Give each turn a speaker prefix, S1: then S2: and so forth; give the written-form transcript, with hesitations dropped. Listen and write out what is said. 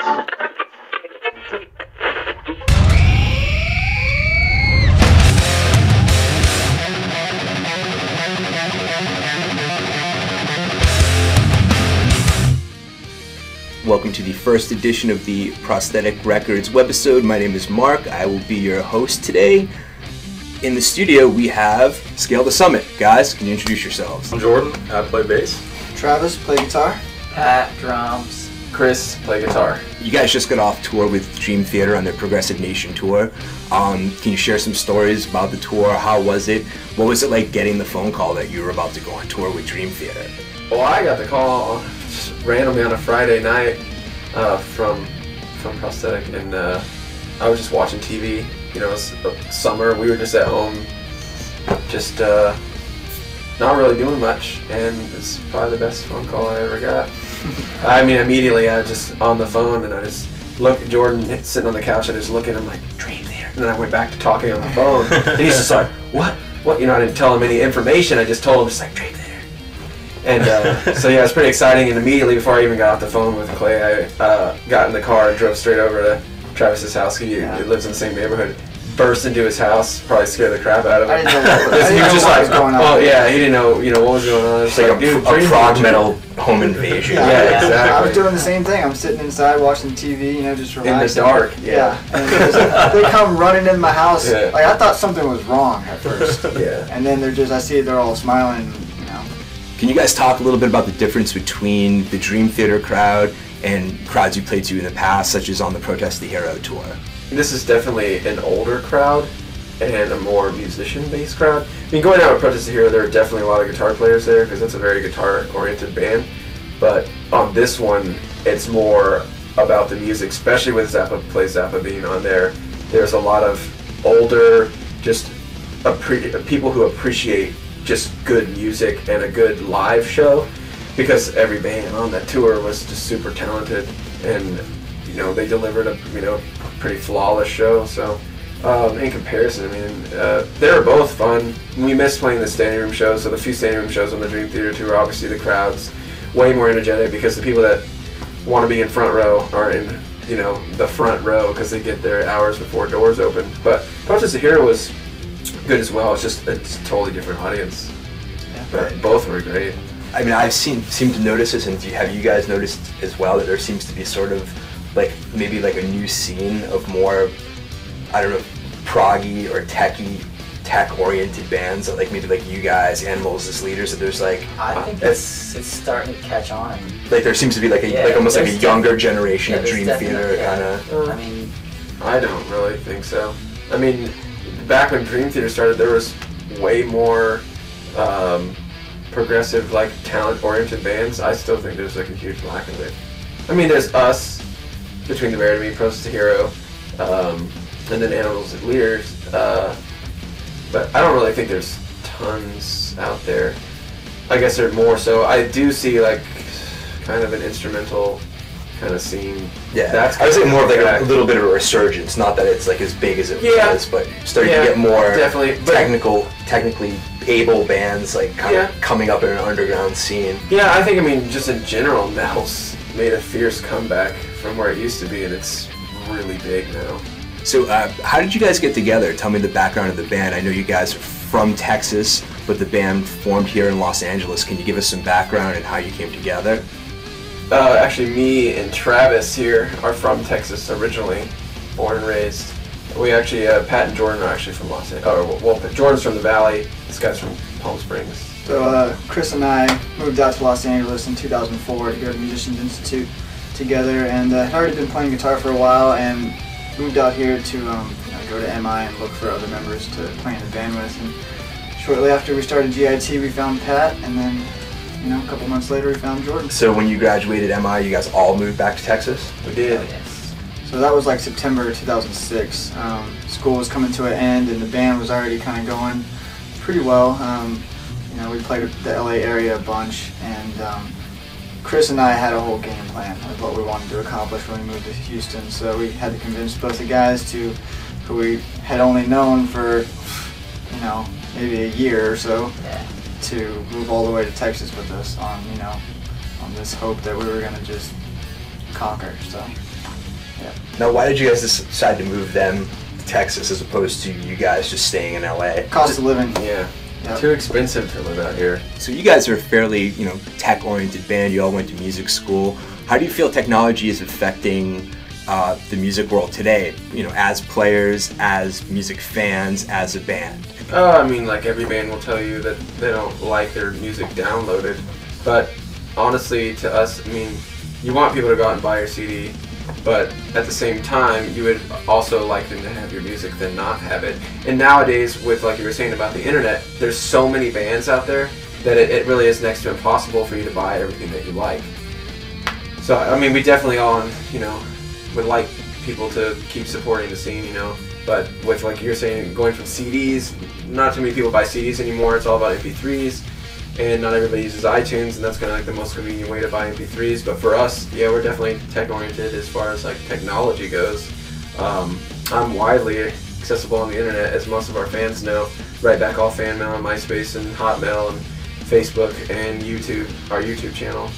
S1: Welcome to the first edition of the Prosthetic Records webisode. My name is Mark. I will be your host today. In the studio, we have Scale the Summit. Guys, can you introduce yourselves?
S2: I'm Jordan. I play bass.
S3: Travis, play guitar.
S4: Pat, drums.
S5: Chris, play guitar.
S1: You guys just got off tour with Dream Theater on their Progressive Nation tour. Can you share some stories about the tour? How was it? What was it like getting the phone call that you were about to go on tour with Dream Theater?
S5: Well, I got the call randomly on a Friday night from Prosthetic, and I was just watching TV. You know, it was summer. We were just at home, just not really doing much, and it's probably the best phone call I ever got. I mean, immediately I was just on the phone, and I just looked at Jordan sitting on the couch. I just look at him like, Dream Theater. And then I went back to talking on the phone, and he's just like, what? You know, I didn't tell him any information. I just told him, just like, Dream Theater. And so yeah, it was pretty exciting. And immediately before I even got off the phone with Clay, I got in the car and drove straight over to Travis's house. He lives in the same neighborhood. Burst into his house, probably scared the crap out of him.
S3: I didn't know what was going on.
S5: Oh yeah, he didn't know, what was going on.
S1: It's like a prog metal home invasion.
S5: Yeah, exactly.
S3: I was doing the same thing. I'm sitting inside watching TV, just relaxing.
S5: In the dark. Yeah.
S3: And they come running in my house.
S5: Yeah.
S3: Like, I thought something was wrong at first.
S5: Yeah.
S3: And then I see they're all smiling.
S1: Can you guys talk a little bit about the difference between the Dream Theater crowd and crowds you played to in the past, such as on the Protest the Hero tour?
S5: This is definitely an older crowd and a more musician-based crowd. I mean, going out with Protest the Hero, there are definitely a lot of guitar players there because that's a very guitar-oriented band. But on this one, it's more about the music, especially with Zappa being on there. There's a lot of older, just people who appreciate just good music and a good live show, because every band on that tour was just super talented, and they delivered a pretty flawless show. So in comparison, I mean, they were both fun. We missed playing the standing room shows, so the few standing room shows on the Dream Theater tour, obviously the crowd's way more energetic because the people that want to be in front row are in the front row because they get there hours before doors open. But Protest the Hero was good as well. It's a totally different audience. Yeah, but both were great.
S1: I mean, I've seemed to notice this, and have you guys noticed as well that there seems to be sort of maybe a new scene of more, I don't know, proggy or tech-oriented bands, maybe you guys, Animals as leaders. That there's
S4: I think it's starting to catch on.
S1: There seems to be almost a younger generation of Dream Theater kind of.
S4: I mean,
S5: I don't really think so. I mean, back when Dream Theater started, there was way more progressive, talent-oriented bands. I still think there's a huge lack of it. I mean, there's us, Between the Bear and Me, Protest the Hero, and then Animals as leaders. But I don't really think there's tons out there. I guess there's more. So I do see kind of an instrumental kind of scene.
S1: Yeah, I would say more of a little bit of a resurgence. Not that it's as big as it was, but starting to get more technically able bands coming up in an underground scene.
S5: Yeah, I think just in general, metal's made a fierce comeback from where it used to be, and it's really big now.
S1: So how did you guys get together? Tell me the background of the band. I know you guys are from Texas, but the band formed here in Los Angeles. Can you give us some background and how you came together?
S5: Actually, me and Travis here are from Texas originally, born and raised. We actually, Pat and Jordan are actually from Los Angeles. Well, Jordan's from the Valley. This guy's from Palm Springs.
S3: So Chris and I moved out to Los Angeles in 2004 to go to Musicians Institute together, and had already been playing guitar for a while, and moved out here to go to MI and look for other members to play in the band with. And shortly after we started GIT, we found Pat, and then a couple months later we found Jordan.
S1: So when you graduated MI, you guys all moved back to Texas?
S5: We did.
S4: Oh, yes.
S3: So that was September 2006. School was coming to an end, and the band was already kind of going pretty well. We played the LA area a bunch, and Chris and I had a whole game plan of what we wanted to accomplish when we moved to Houston. So we had to convince both the guys who we had only known for, maybe a year or so, to move all the way to Texas with us on this hope that we were going to just conquer. So Yeah.
S1: Now, why did you guys decide to move them to Texas as opposed to you guys just staying in LA?
S3: Cost of living.
S5: Yeah.
S3: Yep.
S5: Too expensive to live out here.
S1: So you guys are a fairly, tech-oriented band. You all went to music school. How do you feel technology is affecting the music world today? As players, as music fans, as a band.
S5: I mean, like every band will tell you that they don't like their music downloaded, but honestly, to us, I mean, you want people to go out and buy your CD, but at the same time, you would also like them to have your music than not have it. And nowadays, with like you were saying about the internet, there's so many bands out there that it really is next to impossible for you to buy everything that you like. So, I mean, we definitely all, would like people to keep supporting the scene, but with, like you're saying, going from CDs, not too many people buy CDs anymore. It's all about MP3s, and not everybody uses iTunes, and that's kind of like the most convenient way to buy MP3s. But for us, yeah, we're definitely tech-oriented as far as like technology goes. I'm widely accessible on the internet, as most of our fans know. Write back all fan mail on MySpace and Hotmail and Facebook and YouTube, our YouTube channel.